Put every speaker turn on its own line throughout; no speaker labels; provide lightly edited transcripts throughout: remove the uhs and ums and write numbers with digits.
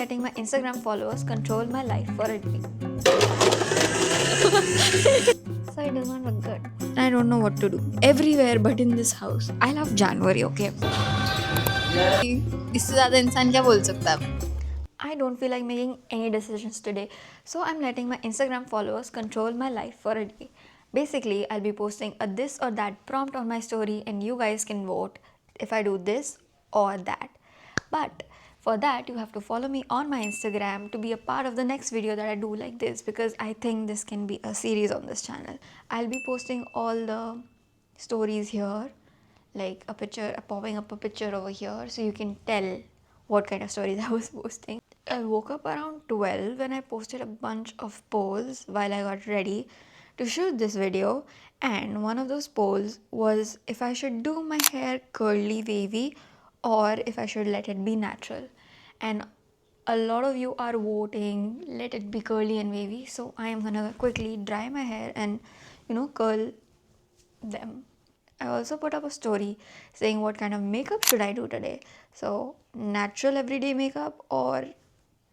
letting my Instagram followers control my life for a day. So it does not look good. I don't know what to do. Everywhere but in this house. I love January, okay?
इससे ज़्यादा इंसान क्या बोल सकता है?
I don't feel like making any decisions today, so I'm letting my Instagram followers control my life for a day. Basically, I'll be posting a this or that prompt on my story, and you guys can vote if I do this or that. But for that, you have to follow me on my Instagram to be a part of the next video that I do like this, because I think this can be a series on this channel. I'll be posting all the stories here, like a picture, popping up a picture over here, so you can tell what kind of stories I was posting. I woke up around 12 when I posted a bunch of polls while I got ready to shoot this video, and one of those polls was if I should do my hair curly wavy or if I should let it be natural. And a lot of you are voting let it be curly and wavy, so I am gonna quickly dry my hair and curl them. I also put up a story saying what kind of makeup should I do today. So, natural everyday makeup or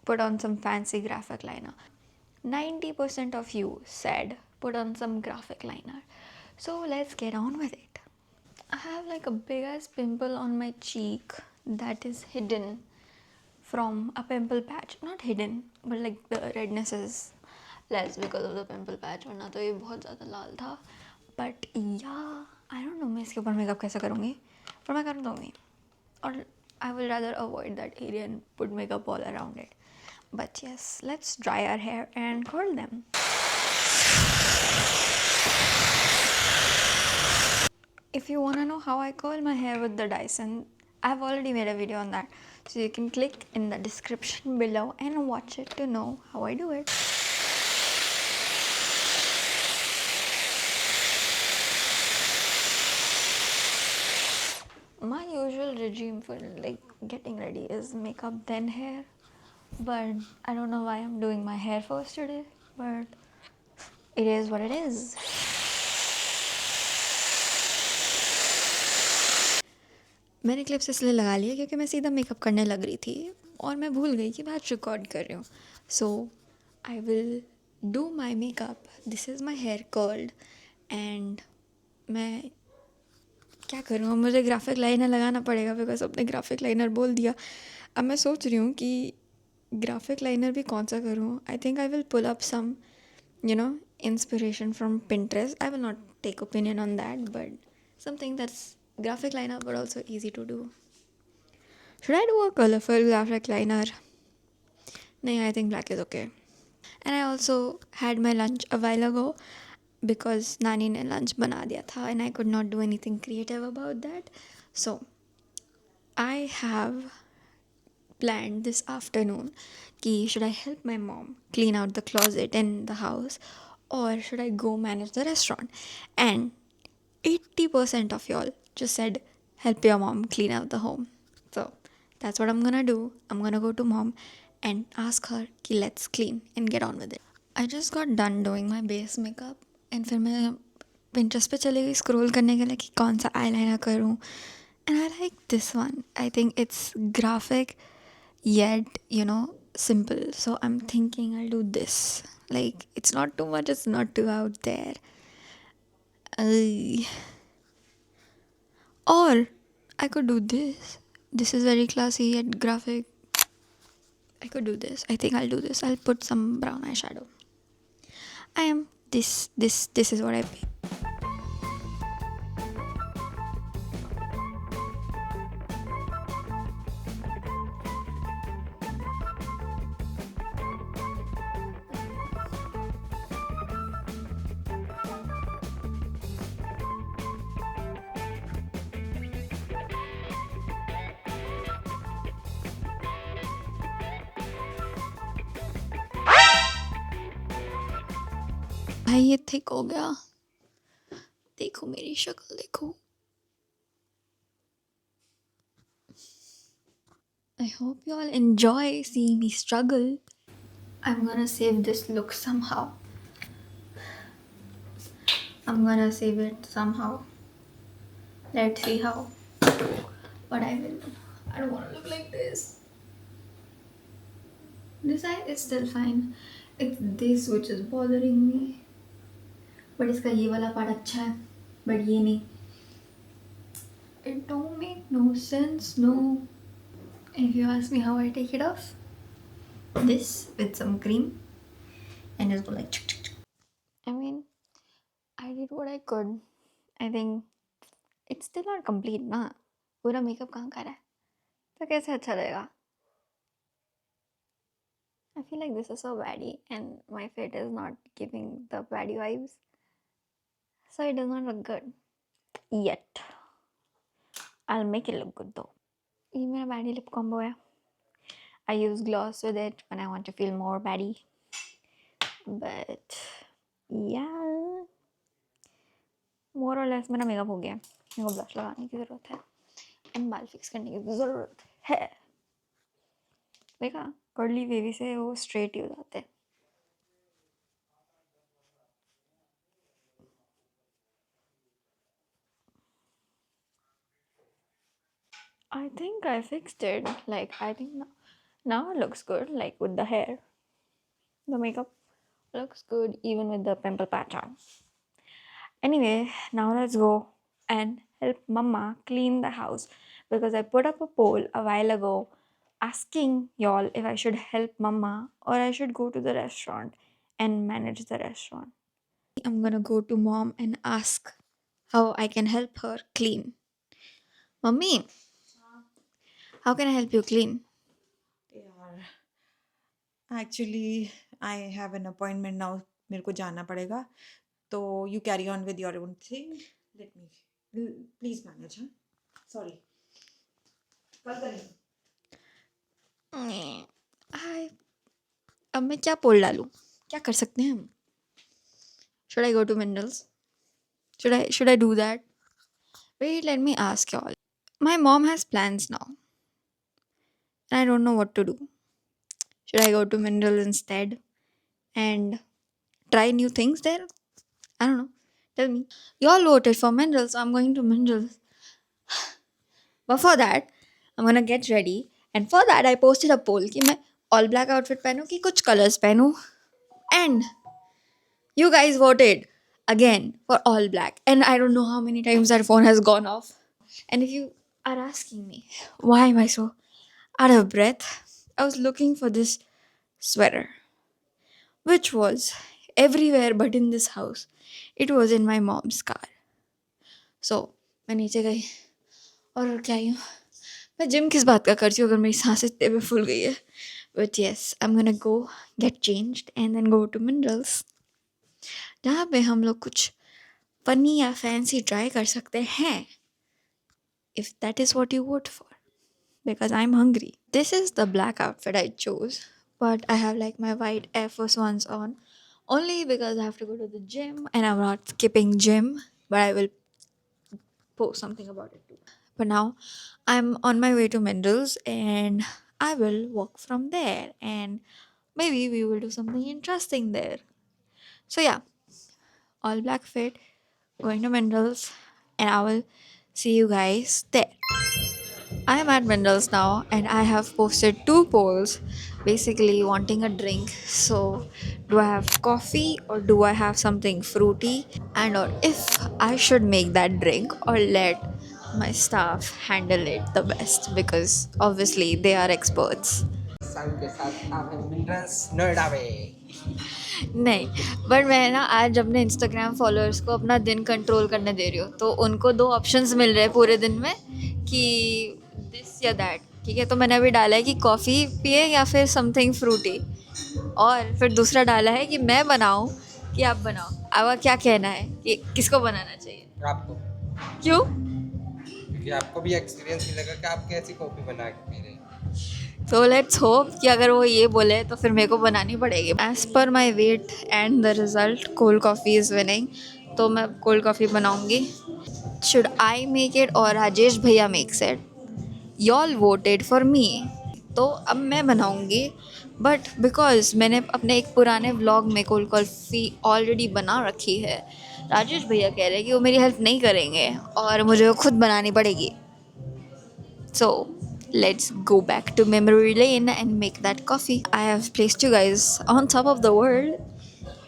put on some fancy graphic liner. 90% of you said put on some graphic liner. So, let's get on with it. I have like a big ass pimple on my cheek that is hidden from a pimple patch. Not hidden, but like the redness is less because of the pimple patch, वरना तो ये बहुत ज़्यादा लाल था. But yeah, I don't know मैं इसके ऊपर makeup कैसे करूँगी, पर मैं कर दूँगी. Or I will rather avoid that area and put makeup all around it. But yes, let's dry our hair and curl them. If you want to know how I curl my hair with the Dyson, I've already made a video on that. So you can click in the description below and watch it to know how I do it. My usual regime for like getting ready is makeup then hair, but I don't know why I'm doing my hair first today, but it is what it is. मैंने clips इसलिए लगा लिया क्योंकि मैं सीधा makeup करने लग रही थी और मैं भूल गई कि मैं आज रिकॉर्ड कर रही हूँ. So I will do my makeup. This is my hair curled and मैं क्या करूँ, अब मुझे ग्राफिक लाइनर लगाना पड़ेगा बिकॉज अपने ग्राफिक लाइनर बोल दिया. अब मैं सोच रही हूँ कि ग्राफिक लाइनर भी कौन सा करूँ. I think I will pull up some inspiration from Pinterest. I will not take opinion on that, but something that's graphic liner but also easy to do. Should I do a colorful graphic liner? No, I think black is okay. And I also had my lunch a while ago because Nani ne lunch bana diya tha and I could not do anything creative about that. So I have planned this afternoon कि should I help my mom clean out the closet in the house or should I go manage the restaurant? And 80% of y'all just said help your mom clean out the home. So that's what I'm gonna do. I'm gonna go to mom and ask her कि let's clean and get on with it. I just got done doing my base makeup and फिर मैं Pinterest पे चली गई scroll करने के लिए कि कौन सा eyeliner करूँ. And I like this one. I think it's graphic yet simple, so I'm thinking I'll do this. Like, it's not too much, it's not too out there. Or I could do this is very classy yet graphic. I could do this. I think I'll do this. I'll put some brown eyeshadow. This is what I pick. भाई ये thick हो गया, देखो मेरी शक्ल देखो. I hope you all enjoy seeing me struggle. I'm gonna save this look somehow. Let's see how. But I will. I don't want to look like this. This eye is still fine. It's this which is bothering me. But इसका ये वाला part अच्छा है, but ये नहीं. It don't make no sense, no. And if you ask me how I take it off, this with some cream and just go like. Chuk, chuk, chuk. I mean, I did what I could. I think it's still not complete ना. पूरा makeup कहाँ कर रहा है, तो कैसे अच्छा रहेगा? I feel like this is so baddie and my fit is not giving the baddie vibes. So it does not look good. Yet. I'll make it look good though. ये मेरा baddie lip combo है. I use gloss with it when I want to feel more baddie. But yeah, more or less मेरा makeup हो गया. मेरे को blush लगाने की ज़रूरत है एंड बाल फिक्स करने की ज़रूरत है. देखा, कर्ली वेवी से वो स्ट्रेट ही हो जाते हैं. I think I fixed it. Like, I think now it looks good, like with the hair. The makeup looks good even with the pimple patch on. Anyway, now let's go and help Mama clean the house because I put up a poll a while ago asking y'all if I should help Mama or I should go to the restaurant and manage the restaurant. I'm gonna go to Mom and ask how I can help her clean. Mummy, how can I help you clean?
यार actually I have an appointment now, मेरे को जाना पड़ेगा, तो you carry on with your own thing, let me please manage. हाँ, sorry, कल करेंगे.
I अब मैं क्या पोल डालूं? क्या कर सकते हैं हम? Should I go to Minerals? Should I do that? Wait, let me ask y'all. My mom has plans now, and I don't know what to do. Should I go to Minerals instead and try new things there? I don't know. Tell me. Y'all voted for Minerals, so I'm going to Minerals. But for that, I'm gonna get ready. And for that, I posted a poll कि मैं all black outfit पहनूं कि कुछ colors पहनूं. And you guys voted again for all black. And I don't know how many times that phone has gone off. And if you are asking me, why am I so out of breath? I was looking for this sweater, which was everywhere but in this house. It was in my mom's car. So, मैं नीचे गई और क्या ही हूँ, मैं gym किस बात का करती हूँ अगर मेरी सांसें इतने में फूल गई है. But yes, I'm gonna go get changed and then go to Minerals, जहाँ पे हम लोग कुछ फनी या फैंसी ट्राई कर सकते हैं. If that is what you vote for. Because I'm hungry. This is the black outfit I chose, but I have like my white Air Force Ones on only because I have to go to the gym and I'm not skipping gym, but I will post something about it too. But now I'm on my way to Mendel's and I will walk from there and maybe we will do something interesting there. So yeah, all black fit, going to Mendel's, and I will see you guys there. I am at Mendel's now and I have posted two polls basically wanting a drink. So, do I have coffee or do I have something fruity? And or if I should make that drink or let my staff handle it the best because obviously they are experts.
सन के साथ आप हैं minerals Noida में.
नहीं, but मैं ना आज अपने इंस्टाग्राम फॉलोअर्स को अपना दिन कंट्रोल करने दे रही हूँ, तो उनको दो ऑप्शंस मिल रहे हैं पूरे दिन में कि दिस या दैट. ठीक है, तो मैंने अभी डाला है कि कॉफ़ी पिए या फिर समथिंग फ्रूटी, और फिर दूसरा डाला है कि मैं बनाऊँ कि आप बनाओ. आपका क्या कहना है कि किसको बनाना चाहिए?
आपको,
क्यों?
क्योंकि आपको भी एक्सपीरियंस मिलेगा कि आप कैसी कॉफी बना के पी रहे हैं.
तो लेट्स होप कि अगर वो ये बोले तो फिर मेरे को बनानी पड़ेगी. As per my wait and the result cold coffee is winning, तो मैं कोल्ड कॉफ़ी बनाऊँगी. शुड आई मेक इट और राजेश भैया makes it? Y'all voted for me, तो अब मैं बनाऊँगी. बट बिकॉज मैंने अपने एक पुराने व्लॉग में कोल्ड कॉफ़ी ऑलरेडी बना रखी है, राजेश भैया कह रहे हैं कि वो मेरी हेल्प नहीं करेंगे और मुझे वो खुद बनानी पड़ेगी. सो let's go back to memory lane and make that coffee. I have placed you guys on top of the world.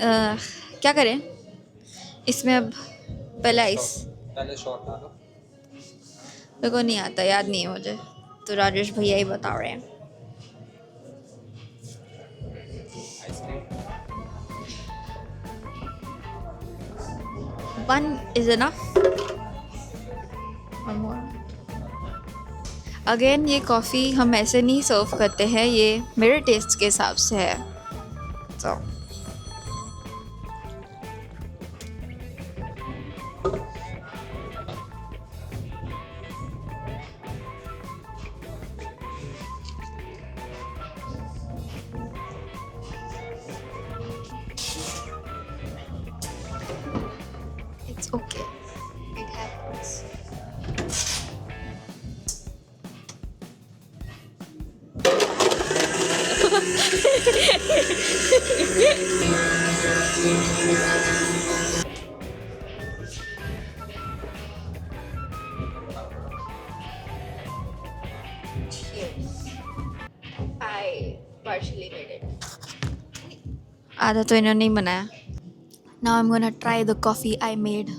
क्या करें इसमें अब? पहले आइस
शॉट, पहले शॉट डालो।
मेरे को नहीं आता, याद नहीं है मुझे, तो राजेश भैया ही बता रहे हैं.
Ice cream.
One is enough. One more. Again ये कॉफ़ी हम ऐसे नहीं सर्व करते हैं, ये मेरे टेस्ट के हिसाब से है. So it's okay. It happens. I partially made it. आधा तो इन्होंने नहीं बनाया. Now I'm gonna try the coffee I made.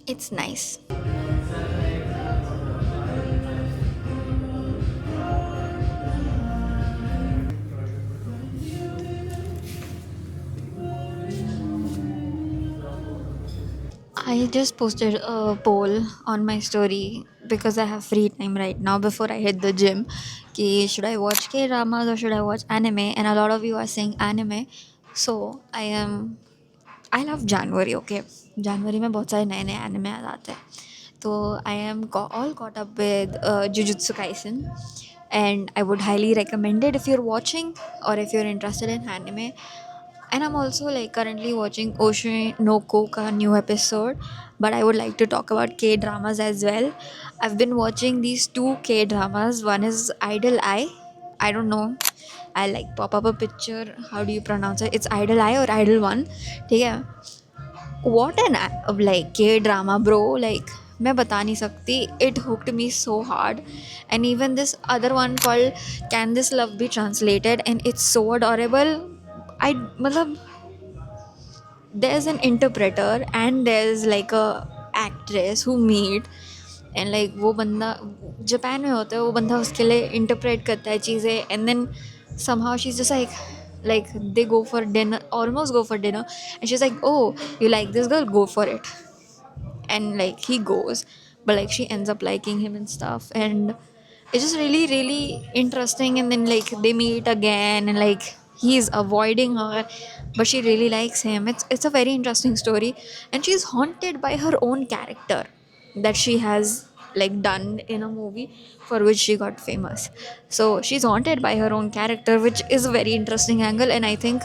It's nice. I just posted a poll on my story because I have free time right now before I hit the gym. Ki should I watch K dramas or should I watch anime? And a lot of you are saying anime. So I love January. Okay, January में बहुत सारे नए नए anime आ जाते हैं. तो I am all caught up with Jujutsu Kaisen, and I would highly recommend it if you're watching or if you're interested in anime. And I'm also like currently watching Ocean no Ko ka new episode, but I would like to talk about K dramas as well. I've been watching these two K dramas. One is Idol Eye. I don't know. I like pop up a picture. How do you pronounce it? It's Idol Eye or Idol One. ठीक what an like K drama, bro. Like मैं बता नहीं सकती. It hooked me so hard. And even this other one called Can This Love Be Translated, and it's so adorable. I मतलब there's an interpreter and there's like a actress who meet, and like वो बंदा Japan में होता है, वो बंदा उसके लिए इंटरप्रेट करता है चीज़ें, and then somehow she's just like they go for dinner, almost go for dinner, and she's like, oh, you like this girl, go for it. And like he goes, but like she ends up liking him and stuff, and it's just really really interesting. And then like they meet again, and like he's avoiding her, but she really likes him. It's a very interesting story, and she's haunted by her own character that she has like done in a movie for which she got famous. So she's haunted by her own character, which is a very interesting angle. And I think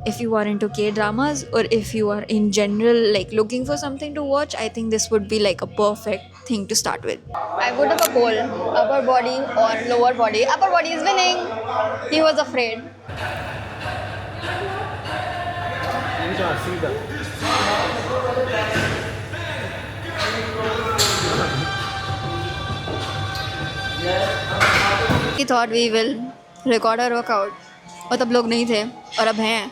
if you are into K dramas, or if you are in general like looking for something to watch, I think this would be like a perfect thing to start with. I put up a poll: upper body or lower body. Upper body is winning. He was afraid. He thought we will record our workout, और तब लोग नहीं थे और अब हैं.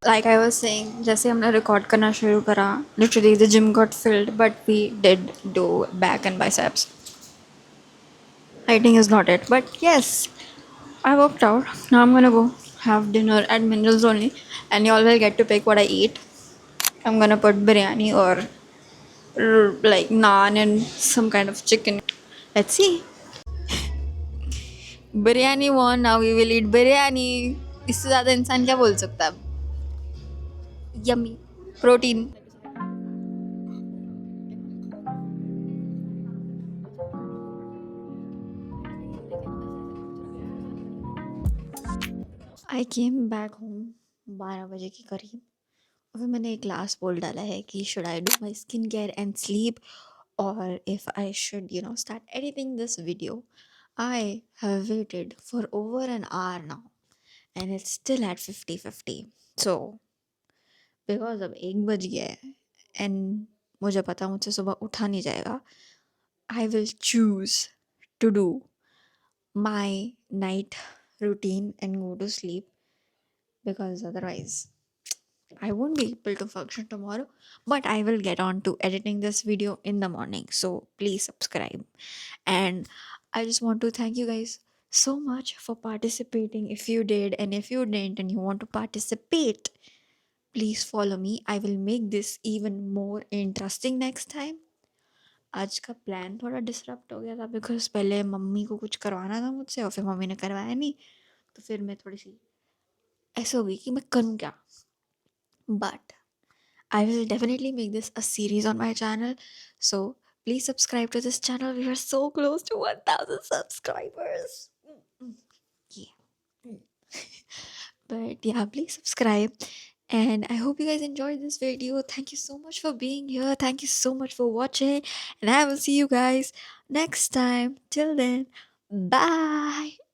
Like I was saying, जैसे हमने रिकॉर्ड करना शुरू करा, literally the gym got filled, but we did do back and biceps. Lighting is not it, but yes, I worked out. Now I'm gonna go have dinner at Minerals only, and y'all will get to pick what I eat. I'm gonna put biryani or like naan and some kind of chicken. Let's see. Biryani won. Now we will eat biryani. इससे ज़्यादा इंसान क्या बोल सकता है अब? Yummy. Protein. आई came back home 12 बजे के करीब, और फिर मैंने एक लास्ट पोल डाला है कि should I do my skin care and sleep, और if I should start editing this video. I have waited for over an hour now, and it's still at 50-50. So because अब 1 बज गया है एंड मुझे पता मुझसे सुबह उठा नहीं जाएगा. I will choose to do my night routine and go to sleep because otherwise I won't be able to function tomorrow. But I will get on to editing this video in the morning. So please subscribe. And I just want to thank you guys so much for participating. If you did, and if you didn't, and you want to participate, please follow me. I will make this even more interesting next time. आज का plan थोड़ा disrupt हो गया था because पहले mummy को कुछ करवाना था मुझसे और फिर मम्मी ने करवाया नहीं. तो फिर मैं थोड़ी सी ऐसे हो गई कि मैं करूँ क्या. But I will definitely make this a series on my channel. So please subscribe to this channel. We are so close to 1000 subscribers. Yeah. But yeah, please subscribe. And I hope you guys enjoyed this video. Thank you so much for being here. Thank you so much for watching. And I will see you guys next time. Till then, bye.